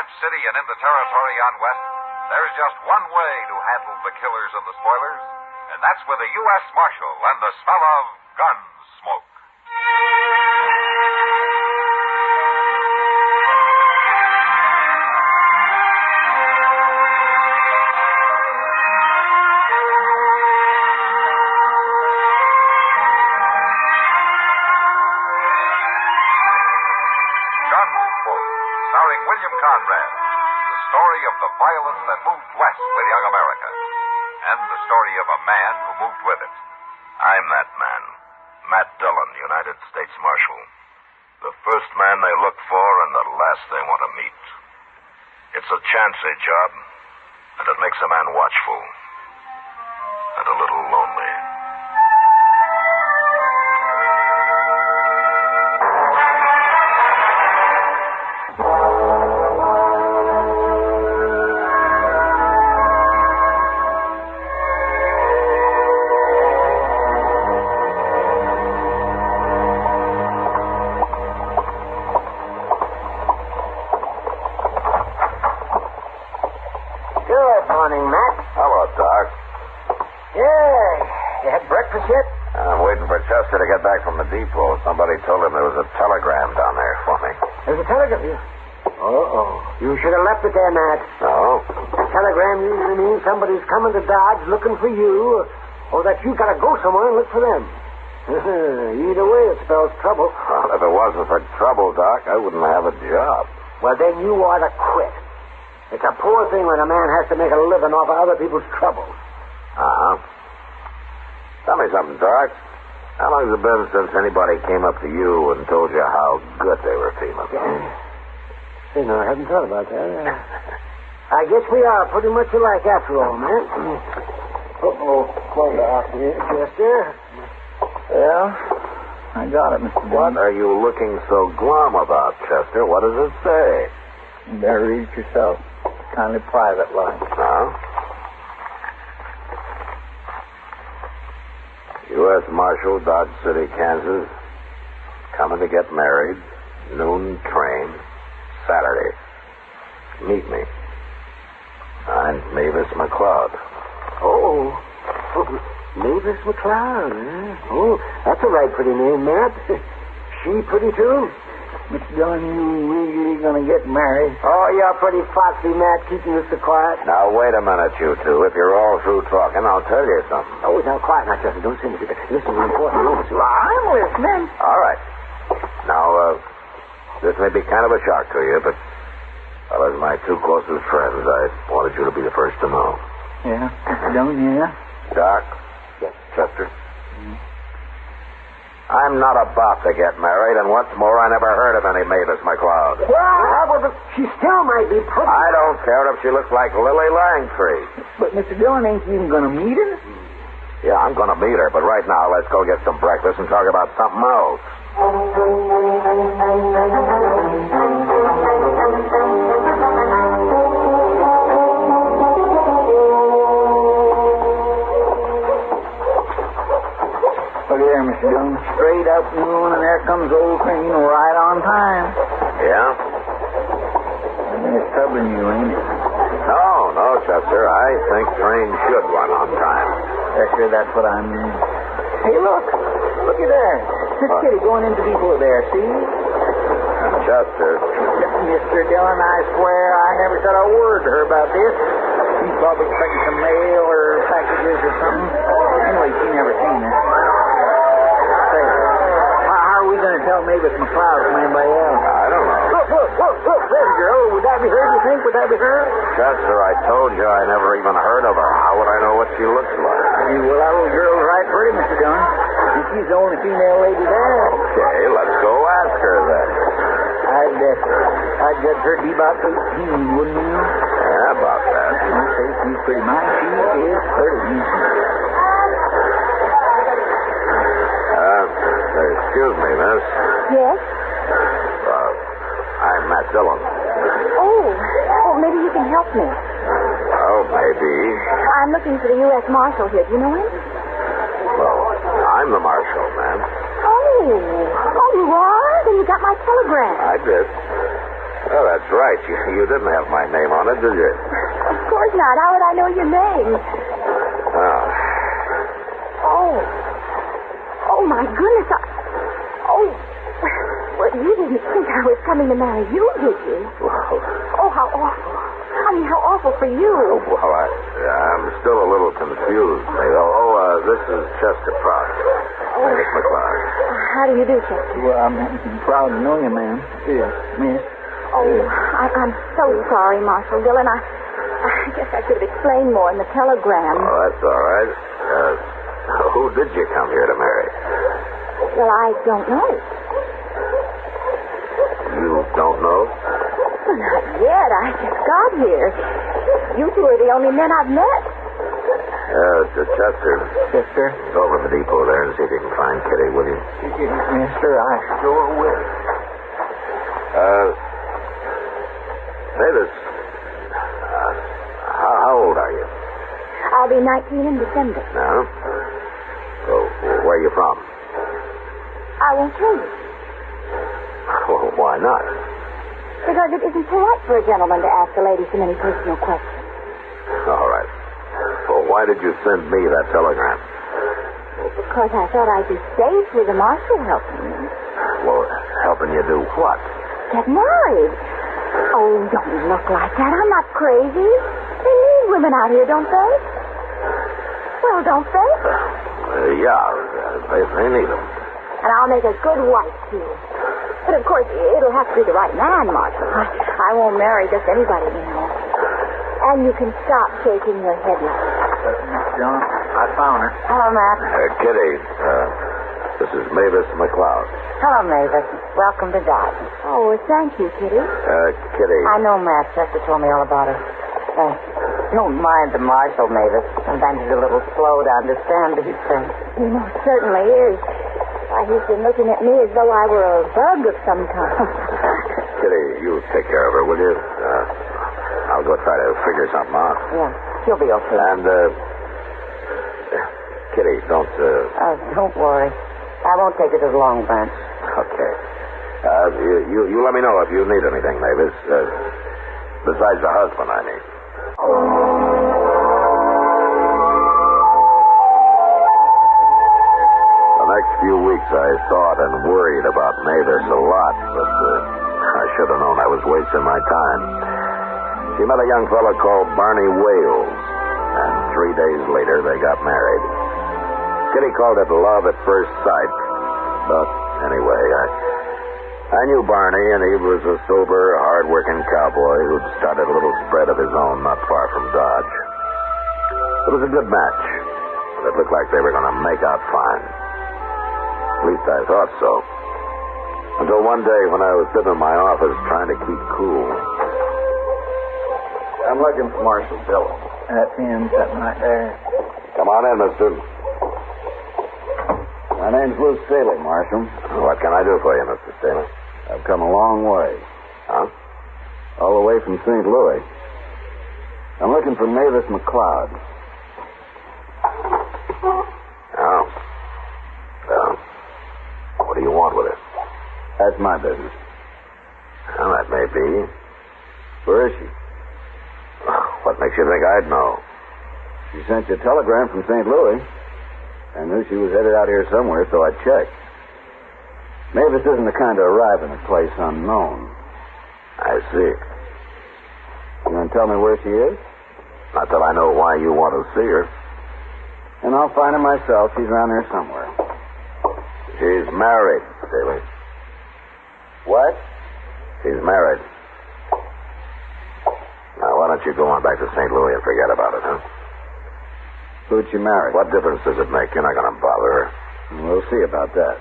Dodge City and in the territory on West, there's just one way to handle the killers and the spoilers, and that's with a U.S. Marshal and the smell of Gunsmoke. Conrad, the story of the violence that moved west with young America, and the story of a man who moved with it. I'm that man, Matt Dillon, United States Marshal. The first man they look for and the last they want to meet. It's a chancy job, and it makes a man watchful and a little lonely. To get back from the depot, somebody told him there was a telegram down there for me. There's a telegram? You should have left it there, Matt. No? A telegram usually means somebody's coming to Dodge looking for you, or that you've got to go somewhere and look for them. Either way, it spells trouble. Well, if it wasn't for trouble, Doc, I wouldn't have a job. Well, then you ought to quit. It's a poor thing when a man has to make a living off of other people's troubles. Uh-huh. Tell me something, Doc. How long has it been since anybody came up to you and told you how good they were feeling? You know, I haven't thought about that. I guess we are pretty much alike after all, man. Close off here, Chester. Yeah, I got it, Mr. What are you looking so glum about, Chester? What does it say? You better read it yourself. Kindly private line. Huh? U.S. Marshal, Dodge City, Kansas. Coming to get married. Noon train. Saturday. Meet me. I'm Mavis McCloud. Oh, Mavis McCloud. Oh, that's a right pretty name, Matt. She pretty too? Mr. Dillon, you really going to get married? Oh, you're pretty foxy, Matt, keeping this so quiet. Now, wait a minute, you two. If you're all through talking, I'll tell you something. Oh, now, quiet now, Chester. Don't say anything. This is an important moment. I'm listening. All right. Now, this may be kind of a shock to you, but as my two closest friends, I wanted you to be the first to know. Yeah, Mr. Dillon, yeah? Doc? Yes. Chester? I'm not about to get married, and what's more, I never heard of any Mavis McCloud. Well, but she still might be pretty. I don't care if she looks like Lily Langtree. But, Mr. Dillon, ain't you even going to meet her? Yeah, I'm going to meet her, but right now, let's go get some breakfast and talk about something else. Look here, Mr. Dillon. Straight up noon, and there comes old Crane right on time. Yeah? I mean, it's troubling you, ain't it? No, Chester. I think trains should run on time. Chester, that's what I mean. Hey, look. Look at there. This kitty going into depot there, see? Chester. Mr. Dillon, I swear I never said a word to her about this. She's probably expecting some mail or packages or something. Anyway, she never seen it. Say, how are we going to tell Mavis McCloud from anybody else? I don't know. Look, there's a girl. Would that be her, do you think? Would that be her? Chester, I told you I never even heard of her. How would I know what she looks like? Well, that little girl's right pretty, Mr. Dillon. And she's the only female lady there. Okay, let's go ask her then. I'd judge her to be about 18, wouldn't you? Yeah, about that. I'd say she's pretty nice. She is pretty. Excuse me, miss. Yes? I'm Matt Dillon. Oh, maybe you can help me. Oh, maybe. I'm looking for the U.S. Marshal here. Do you know him? Well, I'm the marshal, ma'am. Oh, you are? Then you got my telegram. I did. Oh, that's right. You didn't have my name on it, did you? Of course not. How would I know your name? Oh. Oh, my goodness. Well, you didn't think I was coming to marry you, did you? Well, Oh, how awful. I mean, how awful for you. I'm still a little confused. This is Chester Prout. Mavis McCloud. How do you do, Chester? Well, I'm proud to know you, ma'am. Yes, miss. Oh, I'm so sorry, Marshal Dillon. I guess I should have explained more in the telegram. Oh, that's all right. Who did you come here to marry? Well, I don't know. You don't know? Well, not yet. I just got here. You two are the only men I've met. Chester. Chester? Go over to the depot there and see if you can find Kitty, will you? Mister, I sure will. Mavis, how old are you? I'll be 19 in December. No? Well, where are you from? I won't tell you. Well, why not? Because it isn't polite for a gentleman to ask a lady so many personal questions. All right. Well, why did you send me that telegram? Well, because I thought I'd be safe with the marshal helping me. Well, helping you do what? Get married. Oh, don't look like that. I'm not crazy. They need women out here, don't they? Well, don't they? They need them. And I'll make a good wife, too. But, of course, it'll have to be the right man, Marshal. I won't marry just anybody, you know. And you can stop shaking your head like that. John, I found her. Hello, Matt. Kitty, this is Mavis McCloud. Hello, Mavis. Welcome to Dodge. Oh, thank you, Kitty. Kitty. I know, Matt. Chester told me all about it. Don't mind the marshal, Mavis. Sometimes he's a little slow to understand these things. He most certainly is. Why, he's been looking at me as though I were a bug of some kind. Kitty, you take care of her, will you? I'll go try to figure something out. Yeah, she'll be okay. And, Kitty, don't... Don't worry. I won't take it to the long branch. Okay. You let me know if you need anything, Mavis. Besides the husband, I mean. The next few weeks I thought and worried about Mavis a lot, but I should have known I was wasting my time. She met a young fellow called Barney Wales, and 3 days later they got married. Kitty called it love at first sight, but anyway, I knew Barney, and he was a sober, hard-working cowboy who'd started a little spread of his own not far from Dodge. It was a good match, and it looked like they were going to make out fine. At least I thought so. Until one day when I was sitting in my office trying to keep cool. I'm looking for Marshal Dillon. That's him sitting right there. Come on in, mister. My name's Lou Staley, Marshal. What can I do for you, Mr. Staley? I've come a long way. Huh? All the way from St. Louis. I'm looking for Mavis McCloud. Oh. Well, what do you want with her? That's my business. Well, that may be. Where is she? What makes you think I'd know? She sent you a telegram from St. Louis. I knew she was headed out here somewhere, so I checked. Mavis isn't the kind to arrive in a place unknown. I see. You going to tell me where she is? Not till I know why you want to see her. And I'll find her myself. She's around here somewhere. She's married, Staley. What? She's married. Now, why don't you go on back to St. Louis and forget about it, huh? Who'd she marry? What difference does it make? You're not going to bother her. We'll see about that.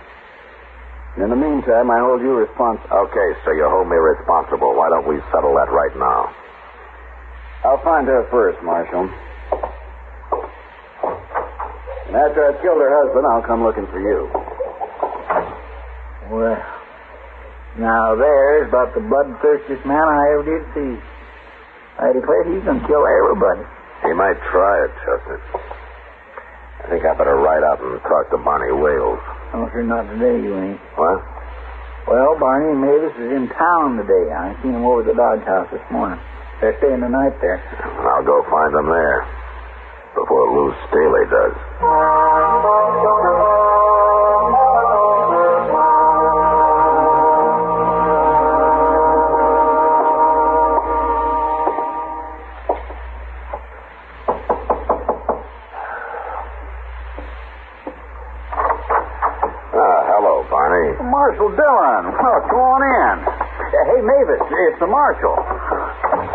In the meantime, I hold you responsible. Okay, so you hold me responsible. Why don't we settle that right now? I'll find her first, Marshal. And after I've killed her husband, I'll come looking for you. Well, now there's about the bloodthirstiest man I ever did see. I declare he's going to kill everybody. He might try it, Chester. I think I better ride out and talk to Barney Wales. Oh, sure, not today, you ain't. What? Well, Barney and Mavis is in town today. I seen them over at the Dodge House this morning. They're staying the night there. I'll go find them there before Lou Staley does. Hello, Barney. Marshal Dillon. Well, come on in. Hey, Mavis, it's the Marshal.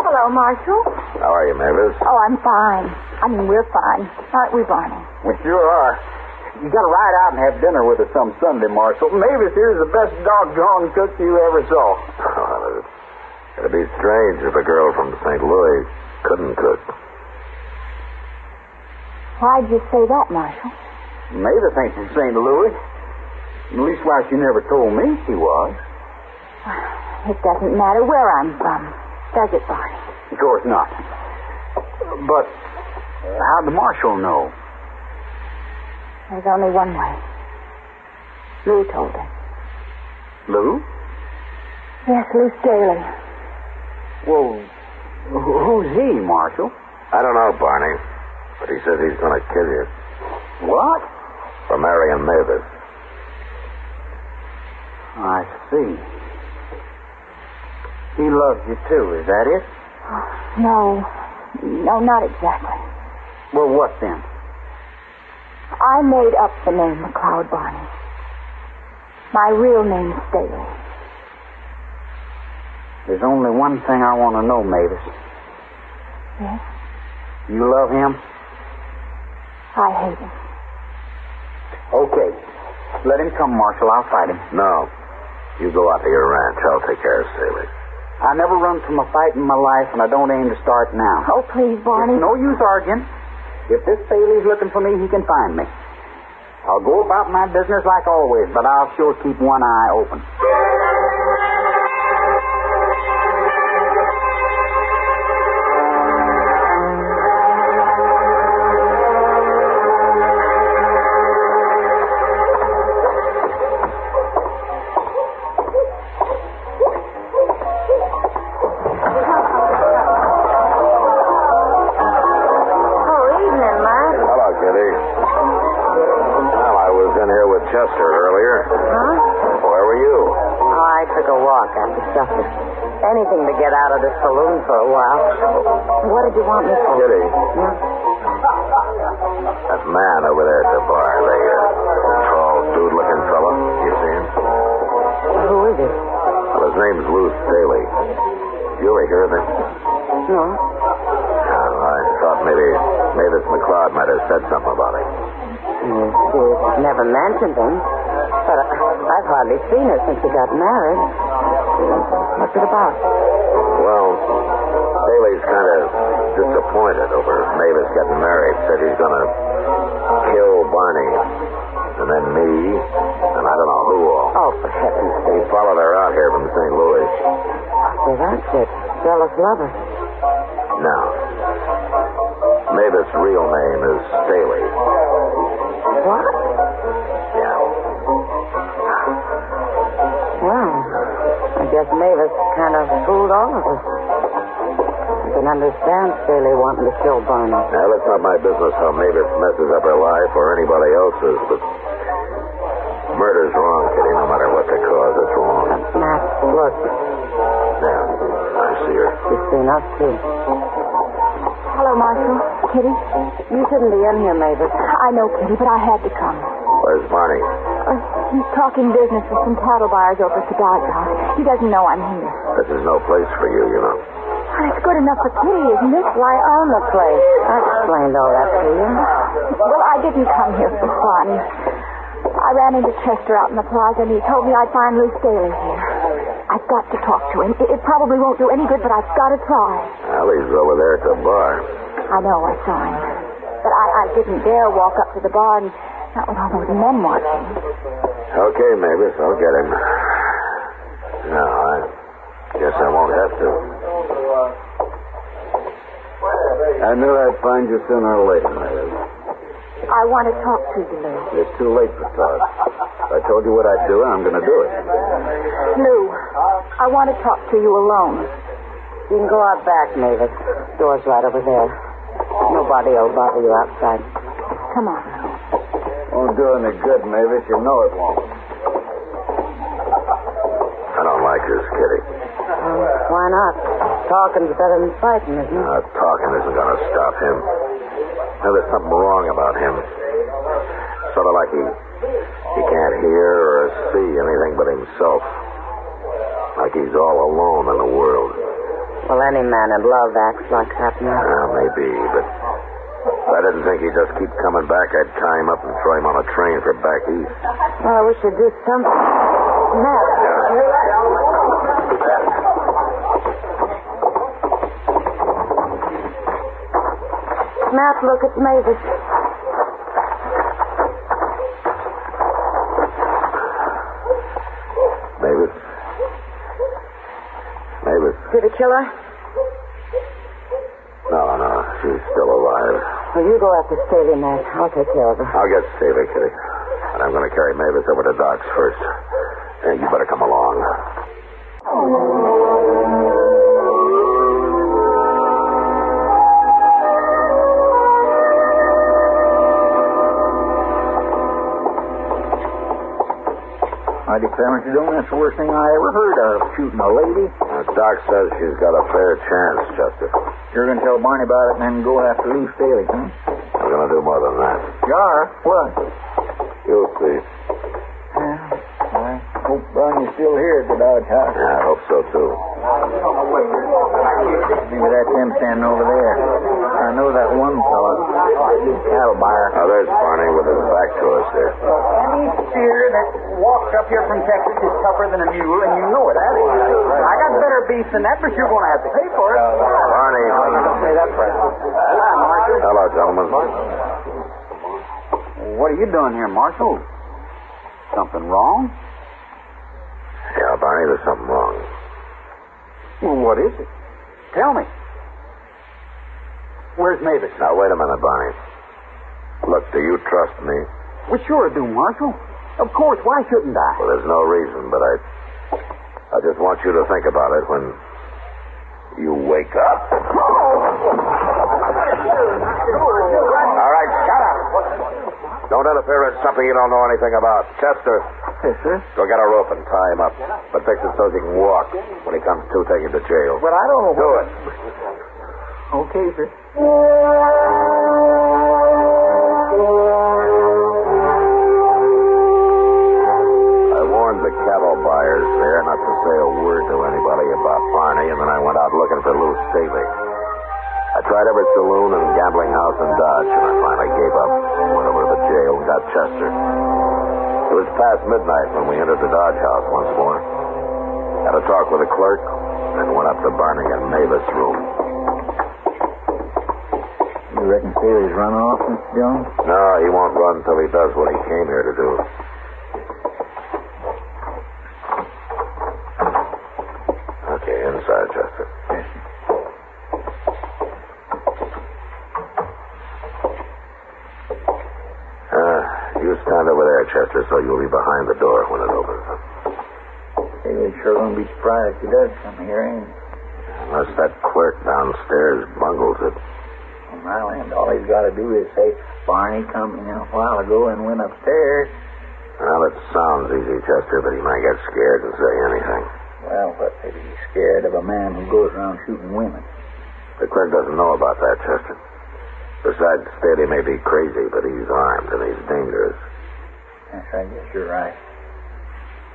Hello, Marshal. How are you, Mavis? Oh, I'm fine. I mean, we're fine. Aren't we, Barney? We sure are. You got to ride out and have dinner with us some Sunday, Marshal. Mavis here's the best doggone cook you ever saw. Well, it'd be strange if a girl from St. Louis couldn't cook. Why'd you say that, Marshal? Mavis ain't from St. Louis. At least why she never told me she was. It doesn't matter where I'm from, does it, Barney? Of course not. But how'd the Marshal know? There's only one way. Lou told him. Lou? Yes, Lou Staley. Well, who's he, Marshal? I don't know, Barney, but he says he's going to kill you What? for marrying Mavis. I see. He loves you, too. Is that it? No, not exactly. Well, what then? I made up the name McCloud, Barney. My real name's Staley. There's only one thing I want to know, Mavis. Yes? You love him? I hate him. Okay. Let him come, Marshal. I'll fight him. No. You go out to your ranch. I'll take care of Staley. I never run from a fight in my life, and I don't aim to start now. Oh, please, Barney. It's no use arguing. If this Staley's looking for me, he can find me. I'll go about my business like always, but I'll sure keep one eye open. Chester earlier. Huh? Where were you? Oh, I took a walk after supper. Anything to get out of the saloon for a while. What did you want me for? Kitty. Yeah? That man over there at the bar, the tall, dude-looking fella. You see him? Who is he? Well, his name's Lou Staley. You ever hear of him? No. I thought maybe Mavis McCloud might have said something about him. She's never mentioned him. But I've hardly seen her since she got married. What's it about? Well, Staley's kind of disappointed over Mavis getting married. Said he's going to kill Barney. And then me. And I don't know who all. Oh, for heaven's He sake. followed her out here from St. Louis. So that's it. Jealous lover. No. Mavis' real name is Staley. What? Yeah. Well, I guess Mavis kind of fooled all of us. I can understand Staley wanting to kill Barney. Now, it's not my business how Mavis messes up her life or anybody else's, but murder's wrong, Kitty, no matter what the cause, it's wrong. Matt, look. Yeah, I see her. She's seen us, too. Hello, Marshal. Kitty? You shouldn't be in here, Mavis. I know, Kitty, but I had to come. Where's Barney? He's talking business with some cattle buyers over at the Dodge House. He doesn't know I'm here. This is no place for you, you know. Well, it's good enough for Kitty, isn't it? Why own the place? I explained all that to you. Well, I didn't come here for fun. I ran into Chester out in the plaza, and he told me I'd find Lou Staley here. I've got to talk to him. It probably won't do any good, but I've got to try. Well, he's over there at the bar. I know, I saw him. But I didn't dare walk up to the bar, and not with all those men watching. Okay, Mavis, I'll get him. No, I guess I won't have to. I knew I'd find you sooner or later, Mavis. I want to talk to you, Lou. It's too late for talk. I told you what I'd do, and I'm going to do it. Lou, I want to talk to you alone. You can go out back, Mavis. Door's right over there. Nobody will bother you outside. Come on. Won't do any good, Mavis. You know it won't. I don't like this, Kitty. Why not? Talking's better than fighting, isn't it? Talking isn't going to stop him. Now, there's something wrong about him. Sort of like he can't hear or see anything but himself. Like he's all alone in the world. Well, any man in love acts like that now. Maybe, but if I didn't think he'd just keep coming back, I'd tie him up and throw him on a train for back east. Well, I wish you'd do something. Matt. Matt, look, it's Mavis. Mavis? Mavis? Did it kill her? No, she's still alive. Well, you go after Staley, Matt. I'll take care of her. I'll get Staley, Kitty. And I'm going to carry Mavis over to Doc's first. Hey, you better come along. I declare, Mr. Dillon, that's the worst thing I ever heard of, shooting a lady. Doc says she's got a fair chance, Chester. You're going to tell Barney about it and then go after Lou Staley, huh? I'm going to do more than that. You are? What? You'll see. I hope Barney's still here at the Dodge House. Yeah, I hope so, too. Maybe that's him standing over there. I know that one fellow. He's a cattle buyer. Now, there's Barney with his back to us there. Any steer that walks up here from Texas is tougher than a mule, and you know it, Abby. I got better beef than that, but you're going to have to pay for it. Barney. Don't say that, Fred. Hello, Marshal. Hello, gentlemen. What are you doing here, Marshal? Something wrong? Yeah, Barney, there's something wrong. Well, what is it? Tell me. Where's Mavis? Now, wait a minute, Barney. Look, do you trust me? We sure do, Marshal. Of course. Why shouldn't I? Well, there's no reason, but I just want you to think about it when you wake up. All right, shut up. Don't interfere in something you don't know anything about. Chester. Yes, sir. Go get a rope and tie him up. But fix it so he can walk. When he comes to, take him to jail. But I don't know. Do it. Okay, sir. I warned the cattle buyers there not to say a word to anybody about Barney, and then I went out looking for Lou Staley. I tried every saloon and gambling house in Dodge, and I finally gave up. Went over to the jail and got Chester. It was past midnight when we entered the Dodge house once more. Had a talk with the clerk, then went up to Barney and Mavis' room. You reckon Staley's run off, Mr. Jones? No, he won't run till he does what he came here to do. Okay, inside, Chester. Yes, sir. You stand over there, Chester, so you'll be behind the door when it opens. Staley's sure going to be surprised if he does come here, ain't he? Unless that clerk downstairs bungles it. On my land, all he's got to do is say, Barney come in a while ago and went upstairs. Well, it sounds easy, Chester, but he might get scared and say anything. Well, what could he be scared of a man who goes around shooting women? The clerk doesn't know about that, Chester. Besides, Staley may be crazy, but he's armed and he's dangerous. Yes, I guess you're right.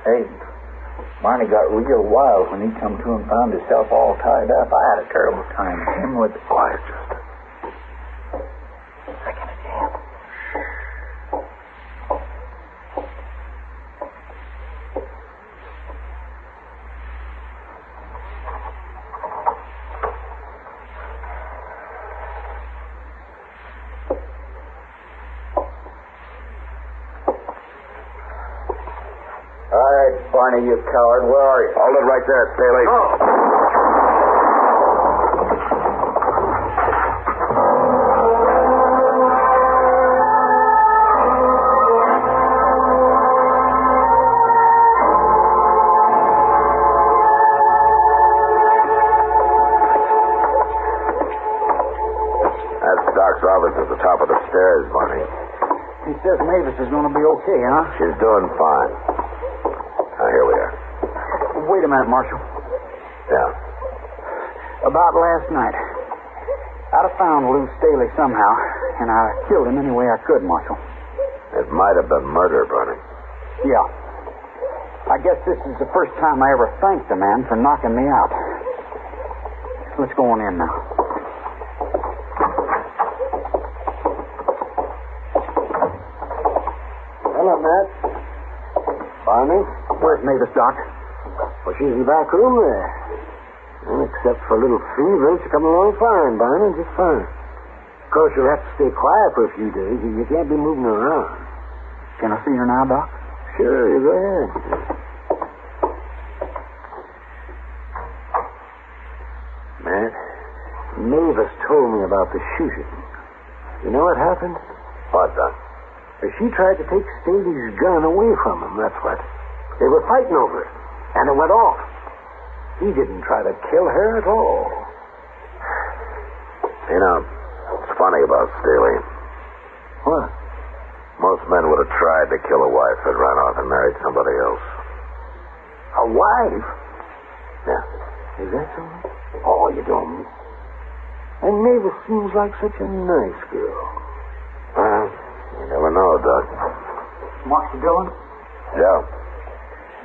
Hey, Barney got real wild when he come to and found himself all tied up. I had a terrible time with him with... Quiet, Chester. Second of jam. All right, Barney, you coward. Where are you? Hold it right there, Staley. Mavis at the top of the stairs, Barney. He says Mavis is going to be okay, huh? She's doing fine. Now, here we are. Wait a minute, Marshal. Yeah. About last night, I'd have found Lou Staley somehow, and I killed him any way I could, Marshal. It might have been murder, Barney. Yeah. I guess this is the first time I ever thanked the man for knocking me out. Let's go on in now. Hello, Matt. Barney? Where's Mavis, Doc? Well, she's in the back room there. And except for a little fever, she's coming along fine, Barney, just fine. Of course, you'll have to stay quiet for a few days. You can't be moving around. Can I see her now, Doc? Sure, you go ahead. Matt, Mavis told me about the shooting. You know what happened? What, Doc? She tried to take Staley's gun away from him, that's what. They were fighting over it, and it went off. He didn't try to kill her at all. You know, it's funny about Staley. What? Most men would have tried to kill a wife that ran off and married somebody else. A wife? Yeah. Is that so? Oh, you don't. And Mavis seems like such a nice girl. Well, you never know, Doc. Marshal Dillon? Yeah.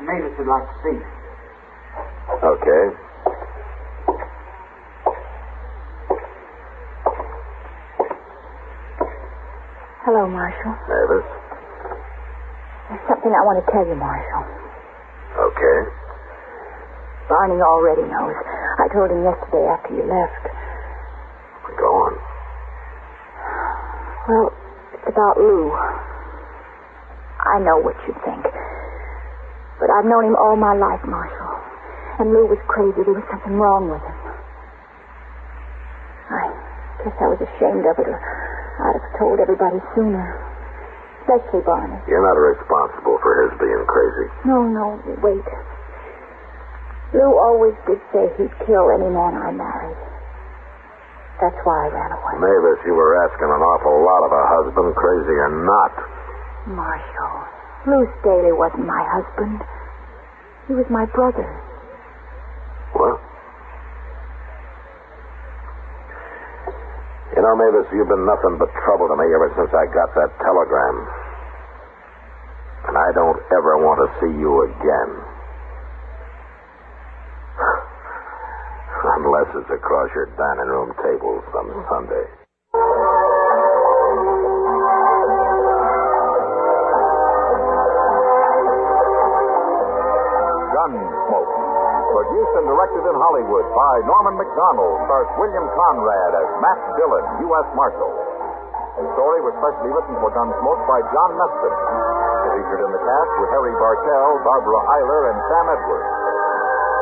Mavis would like to see you. Okay. Hello, Marshal. Mavis. There's something I want to tell you, Marshal. Okay. Barney already knows. I told him yesterday after you left. Go on. Well, it's about Lou. I know what you think. But I've known him all my life, Marshal. And Lou was crazy. There was something wrong with him. I guess I was ashamed of it, or I'd have told everybody sooner. Especially Barney. You're not responsible for his being crazy. No, wait. Lou always did say he'd kill any man I married. That's why I ran away. Mavis, you were asking an awful lot of a husband, crazy or not. Marshal, Lou Staley wasn't my husband. He was my brother. What? You know, Mavis, you've been nothing but trouble to me ever since I got that telegram. And I don't ever want to see you again. Unless it's across your dining room table some Sunday. Gunsmoke. Produced and directed in Hollywood by Norman McDonald, stars William Conrad as Matt Dillon, U.S. Marshal. The story was specially written for Gunsmoke by John Meston. Featured in the cast were Harry Bartell, Barbara Eiler, and Sam Edwards.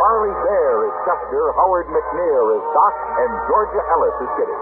Barry Dare is Chester, Howard McNear is Doc, and Georgia Ellis is Kitty.